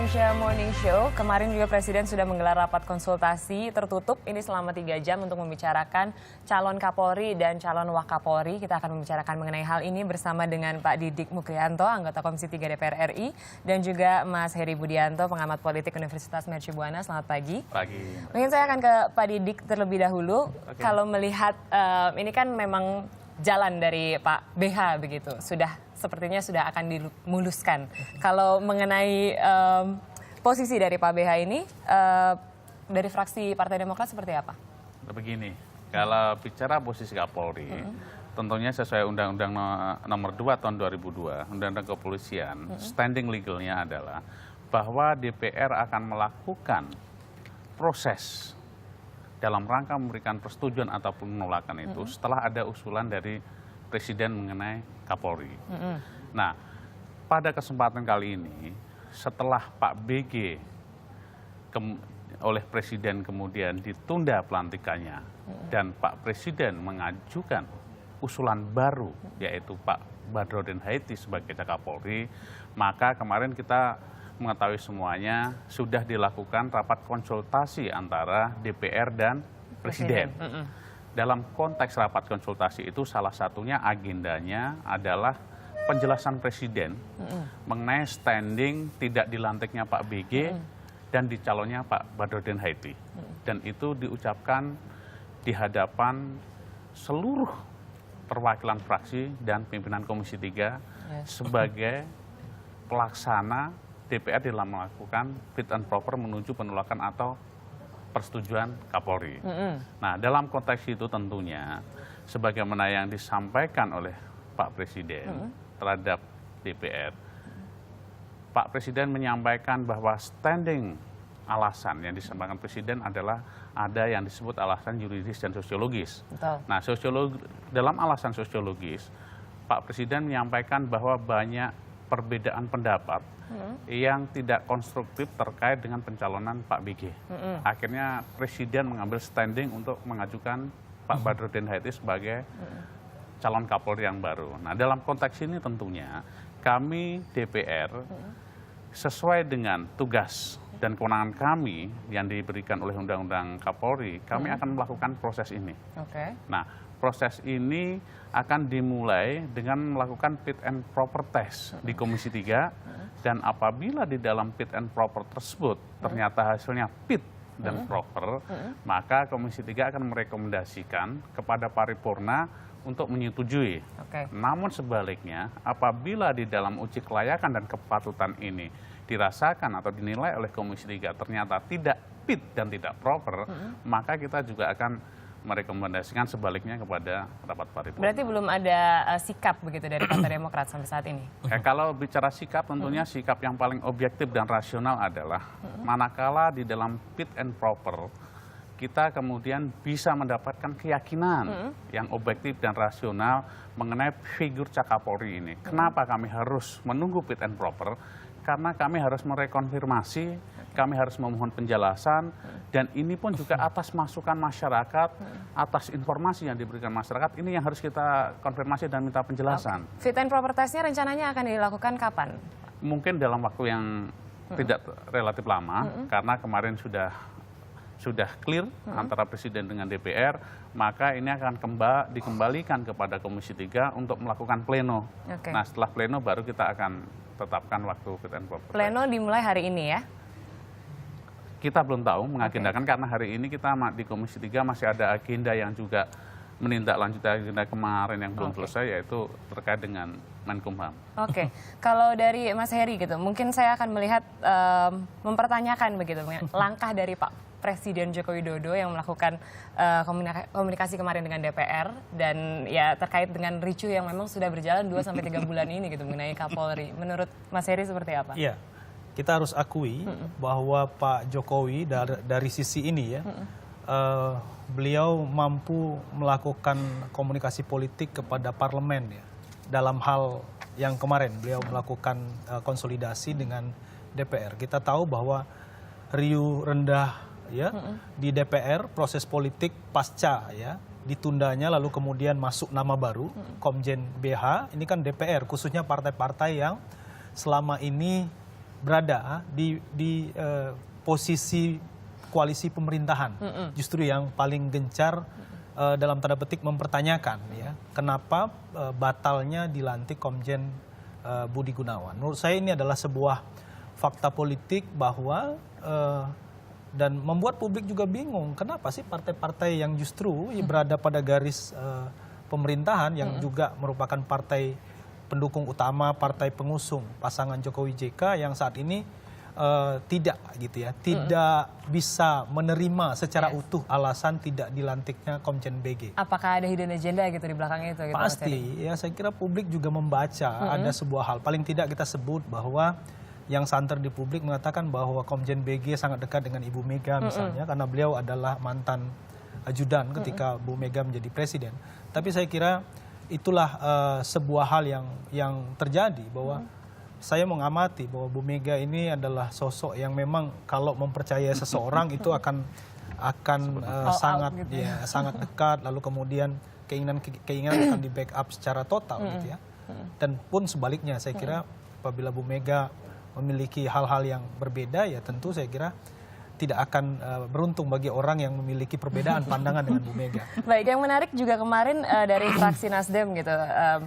Indonesia Morning Show. Kemarin juga Presiden sudah menggelar rapat konsultasi tertutup ini selama 3 jam untuk membicarakan calon Kapolri dan calon Wakapolri. Kita akan membicarakan mengenai hal ini bersama dengan Pak Didik Mukrianto, anggota Komisi 3 DPR RI, dan juga Mas Heri Budianto, pengamat politik Universitas Mercubuana. Selamat pagi. Pagi. Mungkin saya akan ke Pak Didik terlebih dahulu. Kalau melihat ini kan memang jalan dari Pak BH begitu, sepertinya sudah akan dimuluskan. Kalau mengenai posisi dari Pak BH ini, dari fraksi Partai Demokrat seperti apa? Begini, kalau bicara posisi Kapolri, tentunya sesuai Undang-Undang Nomor 2 Tahun 2002, Undang-Undang Kepolisian, standing legalnya adalah bahwa DPR akan melakukan proses dalam rangka memberikan persetujuan ataupun penolakan itu setelah ada usulan dari Presiden mengenai Kapolri. Nah, pada kesempatan kali ini, setelah Pak BG oleh Presiden kemudian ditunda pelantikannya, dan Pak Presiden mengajukan usulan baru, yaitu Pak Badrodin Haiti sebagai Kapolri, maka kemarin kita mengetahui semuanya sudah dilakukan rapat konsultasi antara DPR dan Presiden. Dalam konteks rapat konsultasi itu salah satunya agendanya adalah penjelasan Presiden mengenai standing tidak dilantiknya Pak BG dan dicalonnya Pak Badrodin Haiti. Dan itu diucapkan di hadapan seluruh perwakilan fraksi dan pimpinan Komisi 3 sebagai pelaksana DPR dalam melakukan fit and proper menuju penolakan atau persetujuan Kapolri. Nah, dalam konteks itu tentunya sebagaimana yang disampaikan oleh Pak Presiden terhadap DPR, Pak Presiden menyampaikan bahwa standing alasan yang disampaikan Presiden adalah ada yang disebut alasan yuridis dan sosiologis. Betul. Nah, dalam alasan sosiologis, Pak Presiden menyampaikan bahwa banyak perbedaan pendapat yang tidak konstruktif terkait dengan pencalonan Pak BG. Akhirnya Presiden mengambil standing untuk mengajukan Pak Badrodin Haiti sebagai calon Kapolri yang baru. Nah, dalam konteks ini tentunya kami DPR sesuai dengan tugas dan kewenangan kami yang diberikan oleh Undang-Undang Kapolri, kami akan melakukan proses ini. Nah, proses ini akan dimulai dengan melakukan fit and proper test di Komisi 3, dan apabila di dalam fit and proper tersebut ternyata hasilnya fit dan proper, maka Komisi 3 akan merekomendasikan kepada paripurna untuk menyetujui. Namun sebaliknya, apabila di dalam uji kelayakan dan kepatutan ini dirasakan atau dinilai oleh Komisi 3 ternyata tidak fit dan tidak proper, maka kita juga akan merekomendasikan sebaliknya kepada rapat paripurna. Berarti belum ada sikap begitu dari Partai Demokrat sampai saat ini? Kalau bicara sikap, tentunya sikap yang paling objektif dan rasional adalah manakala di dalam fit and proper kita kemudian bisa mendapatkan keyakinan yang objektif dan rasional mengenai figur Kapolri ini. Kenapa kami harus menunggu fit and proper? Karena kami harus merekonfirmasi, kami harus memohon penjelasan, dan ini pun juga atas masukan masyarakat, atas informasi yang diberikan masyarakat, ini yang harus kita konfirmasi dan minta penjelasan. Fit and proper test-nya rencananya akan dilakukan kapan? Mungkin dalam waktu yang tidak relatif lama, karena kemarin sudah clear antara Presiden dengan DPR, maka ini akan dikembalikan kepada Komisi 3 untuk melakukan pleno. Nah, setelah pleno baru kita akan tetapkan waktu fit and proper. Pleno dimulai hari ini ya? Kita belum tahu mengagendakan karena hari ini kita di Komisi 3 masih ada agenda yang juga menindaklanjuti agenda kemarin yang belum selesai, yaitu terkait dengan Menkumham. Kalau dari Mas Heri gitu, mungkin saya akan melihat mempertanyakan begitu langkah dari Pak Presiden Joko Widodo yang melakukan komunikasi kemarin dengan DPR dan ya terkait dengan ricuh yang memang sudah berjalan 2-3 bulan ini gitu mengenai Kapolri. Menurut Mas Heri seperti apa? Iya, kita harus akui bahwa Pak Jokowi dari sisi ini ya, beliau mampu melakukan komunikasi politik kepada parlemen ya. Dalam hal yang kemarin beliau melakukan konsolidasi dengan DPR. Kita tahu bahwa riuh rendah ya di DPR, proses politik pasca ya ditundanya lalu kemudian masuk nama baru Komjen BH. Ini kan DPR, khususnya partai-partai yang selama ini berada di posisi koalisi pemerintahan, justru yang paling gencar dalam tanda petik mempertanyakan ya kenapa batalnya dilantik Komjen Budi Gunawan. Menurut saya ini adalah sebuah fakta politik bahwa dan membuat publik juga bingung kenapa sih partai-partai yang justru berada pada garis pemerintahan yang juga merupakan partai pendukung utama, partai pengusung pasangan Jokowi JK yang saat ini tidak gitu ya, tidak bisa menerima secara utuh alasan tidak dilantiknya Komjen BG. Apakah ada hidden agenda gitu di belakang itu? Gitu, pasti, ya saya kira publik juga membaca ada sebuah hal. Paling tidak kita sebut bahwa yang santer di publik mengatakan bahwa Komjen BG sangat dekat dengan Ibu Mega misalnya, karena beliau adalah mantan ajudan ketika Bu Mega menjadi presiden. Tapi saya kira itulah sebuah hal yang terjadi bahwa saya mengamati bahwa Bu Mega ini adalah sosok yang memang kalau mempercayai seseorang itu akan sangat gitu ya, sangat dekat, lalu kemudian keinginan akan di backup secara total gitu ya. Dan pun sebaliknya saya kira apabila Bu Mega memiliki hal-hal yang berbeda ya tentu saya kira tidak akan beruntung bagi orang yang memiliki perbedaan pandangan dengan Bu Mega. Baik, yang menarik juga kemarin dari fraksi Nasdem gitu,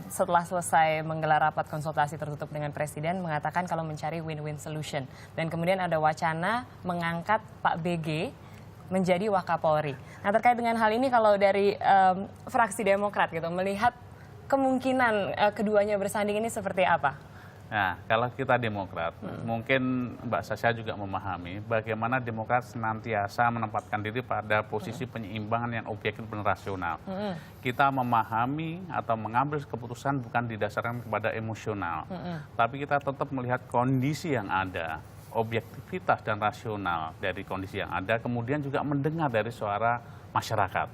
setelah selesai menggelar rapat konsultasi tertutup dengan Presiden, mengatakan kalau mencari win-win solution. Dan kemudian ada wacana mengangkat Pak BG menjadi Wakapolri. Nah terkait dengan hal ini kalau dari fraksi Demokrat gitu, melihat kemungkinan keduanya bersanding ini seperti apa? Nah, kalau kita Demokrat, mungkin Mbak Sasha juga memahami bagaimana Demokrat senantiasa menempatkan diri pada posisi penyeimbangan yang objektif dan rasional. Kita memahami atau mengambil keputusan bukan didasarkan kepada emosional, tapi kita tetap melihat kondisi yang ada, objektivitas dan rasional dari kondisi yang ada, kemudian juga mendengar dari suara masyarakat.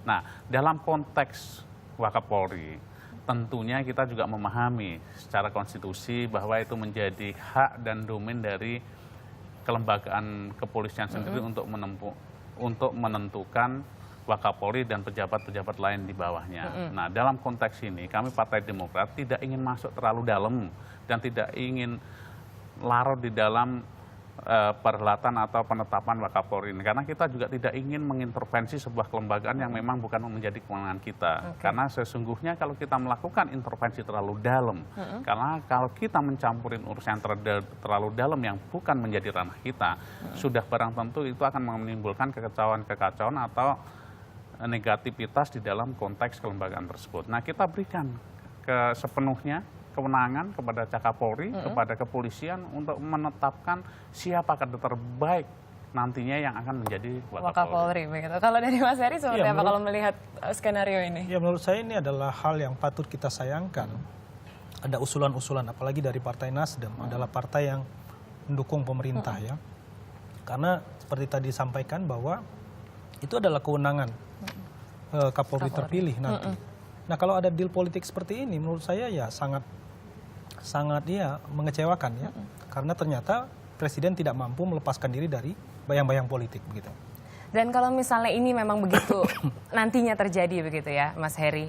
Nah, dalam konteks Wakapolri, tentunya kita juga memahami secara konstitusi bahwa itu menjadi hak dan domain dari kelembagaan kepolisian sendiri untuk menentukan Wakapolri dan pejabat-pejabat lain di bawahnya. Nah, dalam konteks ini kami Partai Demokrat tidak ingin masuk terlalu dalam dan tidak ingin larut di dalam perhelatan atau penetapan Wakapolri ini, karena kita juga tidak ingin mengintervensi sebuah kelembagaan yang memang bukan menjadi kewenangan kita. Karena sesungguhnya kalau kita melakukan intervensi terlalu dalam, karena kalau kita mencampurin urusan terlalu dalam yang bukan menjadi ranah kita, sudah barang tentu itu akan menimbulkan kekacauan atau negativitas di dalam konteks kelembagaan tersebut. Nah, kita berikan sepenuhnya kewenangan kepada Kapolri, kepada kepolisian untuk menetapkan siapa kader terbaik nantinya yang akan menjadi Wakapolri. Begitu. Kalau dari Mas Heri seperti apa kalau melihat skenario ini? Ya menurut saya ini adalah hal yang patut kita sayangkan. Ada usulan-usulan, apalagi dari Partai Nasdem, adalah partai yang mendukung pemerintah ya. Karena seperti tadi disampaikan bahwa itu adalah kewenangan Kapolri terpilih nanti. Nah kalau ada deal politik seperti ini, menurut saya ya sangat ya mengecewakan ya, karena ternyata Presiden tidak mampu melepaskan diri dari bayang-bayang politik begitu. Dan kalau misalnya ini memang begitu nantinya terjadi begitu ya, Mas Heri,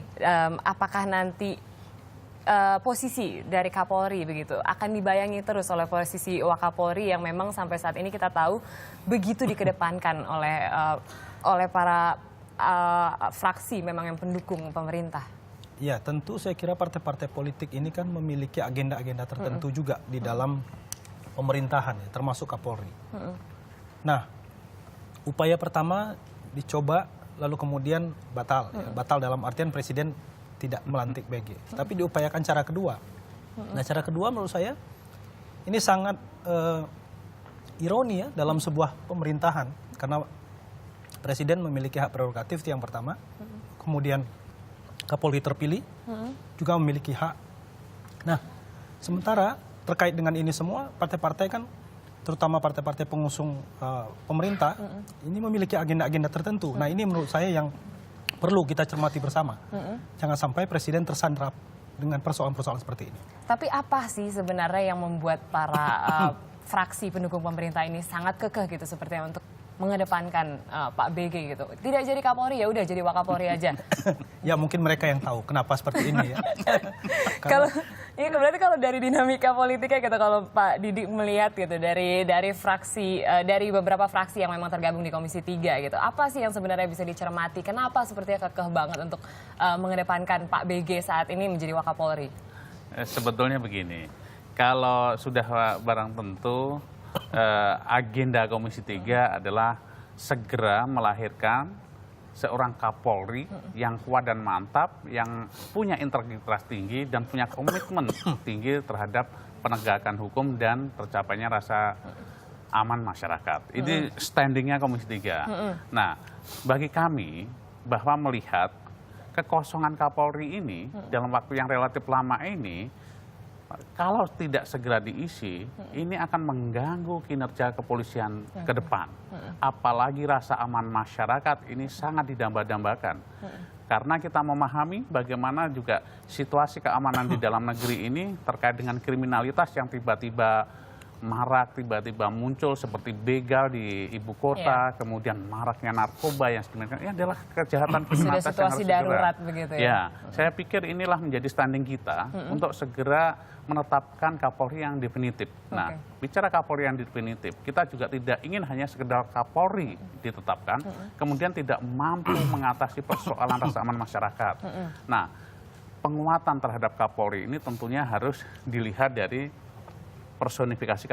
apakah nanti posisi dari Kapolri begitu akan dibayangi terus oleh posisi Wakapolri yang memang sampai saat ini kita tahu begitu dikedepankan oleh para fraksi memang yang pendukung pemerintah? Ya tentu saya kira partai-partai politik ini kan memiliki agenda-agenda tertentu juga di dalam pemerintahan ya, termasuk Kapolri. Nah upaya pertama dicoba lalu kemudian batal. Ya. Batal dalam artian Presiden tidak melantik BG. Tapi diupayakan cara kedua. Nah cara kedua menurut saya ini sangat ironi ya dalam sebuah pemerintahan. Karena Presiden memiliki hak prerogatif itu yang pertama. Kemudian Kapolri terpilih juga memiliki hak. Nah, sementara terkait dengan ini semua, partai-partai kan, terutama partai-partai pengusung pemerintah, ini memiliki agenda-agenda tertentu. Nah, ini menurut saya yang perlu kita cermati bersama. Jangan sampai Presiden tersandra dengan persoalan-persoalan seperti ini. Tapi apa sih sebenarnya yang membuat para fraksi pendukung pemerintah ini sangat kekeh gitu sepertinya untuk mengedepankan Pak BG gitu. Tidak jadi Kapolri ya udah jadi Wakapolri aja. Ya mungkin mereka yang tahu kenapa seperti ini ya. Ini berarti kalau dari dinamika politiknya gitu, kalau Pak Didi melihat gitu dari fraksi, dari beberapa fraksi yang memang tergabung di Komisi 3 gitu, apa sih yang sebenarnya bisa dicermati? Kenapa sepertinya kekeh banget untuk mengedepankan Pak BG saat ini menjadi Wakapolri? Sebetulnya begini, kalau sudah barang tentu agenda Komisi 3 adalah segera melahirkan seorang Kapolri yang kuat dan mantap, yang punya integritas tinggi dan punya komitmen tinggi terhadap penegakan hukum dan tercapainya rasa aman masyarakat. Ini standingnya Komisi 3. Nah, bagi kami bahwa melihat kekosongan Kapolri ini dalam waktu yang relatif lama ini, kalau tidak segera diisi, ini akan mengganggu kinerja kepolisian ke depan. Apalagi rasa aman masyarakat ini sangat didamba-dambakan. Karena kita memahami bagaimana juga situasi keamanan di dalam negeri ini terkait dengan kriminalitas yang tiba-tiba marak, tiba-tiba muncul seperti begal di ibu kota, kemudian maraknya narkoba yang sebenarnya ini adalah kejahatan kriminalitas yang harus situasi darurat begitu ya. Saya pikir inilah menjadi standing kita untuk segera menetapkan Kapolri yang definitif. Nah, bicara Kapolri yang definitif, kita juga tidak ingin hanya sekedar Kapolri ditetapkan, kemudian tidak mampu mengatasi persoalan rasa aman masyarakat. Nah, penguatan terhadap Kapolri ini tentunya harus dilihat dari personifikasi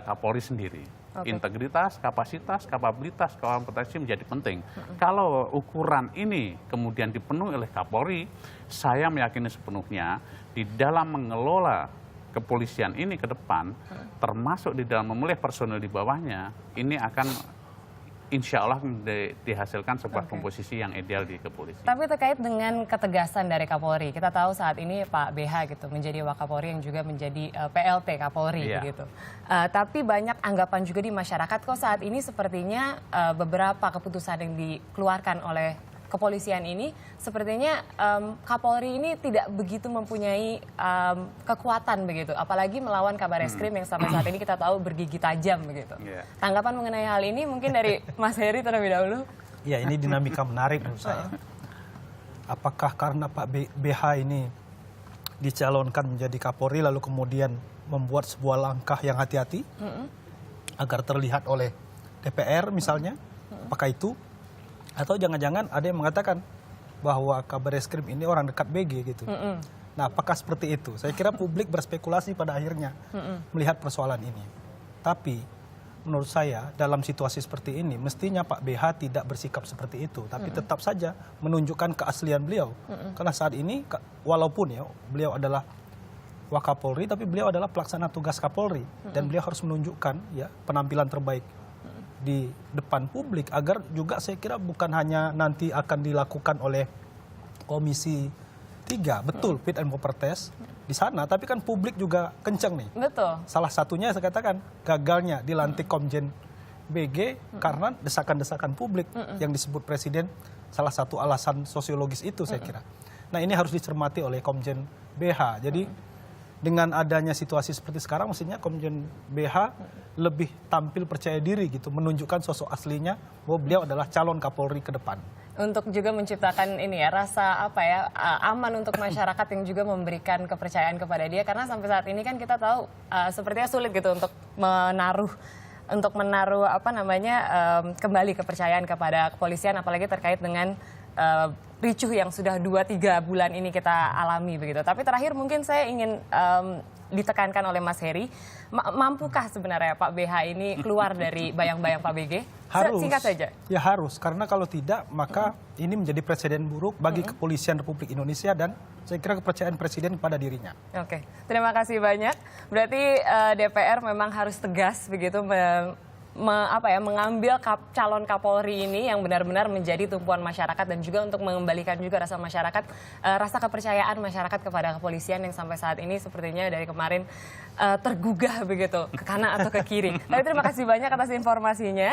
Kapolri sendiri. Integritas, kapasitas, kapabilitas, kompetensi menjadi penting. Kalau ukuran ini kemudian dipenuhi oleh Kapolri, saya meyakini sepenuhnya di dalam mengelola kepolisian ini ke depan, termasuk di dalam memilih personel di bawahnya, ini akan insya Allah dihasilkan sebuah komposisi yang ideal di kepolisian. Tapi terkait dengan ketegasan dari Kapolri, kita tahu saat ini Pak BH gitu menjadi Wakapolri yang juga menjadi PLT Kapolri gitu. Tapi banyak anggapan juga di masyarakat kok saat ini sepertinya beberapa keputusan yang dikeluarkan oleh kepolisian ini sepertinya Kapolri ini tidak begitu mempunyai kekuatan begitu, apalagi melawan kabar eskrim yang sampai saat ini kita tahu bergigi tajam begitu. Tanggapan mengenai hal ini mungkin dari Mas Heri terlebih dahulu. Ya, ini dinamika menarik menurut saya. Apakah karena Pak BH ini dicalonkan menjadi Kapolri lalu kemudian membuat sebuah langkah yang hati-hati agar terlihat oleh DPR misalnya? Apakah itu? Atau jangan-jangan ada yang mengatakan bahwa kabar eskrim ini orang dekat BG gitu. Nah, apakah seperti itu? Saya kira publik berspekulasi pada akhirnya melihat persoalan ini. Tapi menurut saya dalam situasi seperti ini mestinya Pak BH tidak bersikap seperti itu. Tapi tetap saja menunjukkan keaslian beliau. Karena saat ini walaupun ya beliau adalah Wakapolri, tapi beliau adalah pelaksana tugas Kapolri. Dan beliau harus menunjukkan ya penampilan terbaik di depan publik agar juga saya kira bukan hanya nanti akan dilakukan oleh Komisi 3, betul fit and proper test di sana, tapi kan publik juga kenceng nih. Betul. Salah satunya saya katakan gagalnya dilantik Komjen BG karena desakan-desakan publik yang disebut Presiden, salah satu alasan sosiologis itu saya kira. Nah, ini harus dicermati oleh Komjen BH. Jadi dengan adanya situasi seperti sekarang, mestinya Komjen BH lebih tampil percaya diri gitu, menunjukkan sosok aslinya bahwa beliau adalah calon Kapolri ke depan. Untuk juga menciptakan ini ya rasa apa ya aman untuk masyarakat yang juga memberikan kepercayaan kepada dia, karena sampai saat ini kan kita tahu sepertinya sulit gitu untuk menaruh apa namanya kembali kepercayaan kepada kepolisian, apalagi terkait dengan ricuh yang sudah 2-3 bulan ini kita alami begitu. Tapi terakhir mungkin saya ingin ditekankan oleh Mas Heri, mampukah sebenarnya Pak BH ini keluar dari bayang-bayang Pak BG? Harus. Singkat saja. Ya harus, karena kalau tidak maka ini menjadi presiden buruk bagi kepolisian Republik Indonesia dan saya kira kepercayaan presiden pada dirinya. Oke, terima kasih banyak. Berarti DPR memang harus tegas begitu mengambil calon Kapolri ini yang benar-benar menjadi tumpuan masyarakat dan juga untuk mengembalikan juga rasa masyarakat, rasa kepercayaan masyarakat kepada kepolisian yang sampai saat ini sepertinya dari kemarin tergugah begitu ke kanan atau ke kiri. Tapi terima kasih banyak atas informasinya.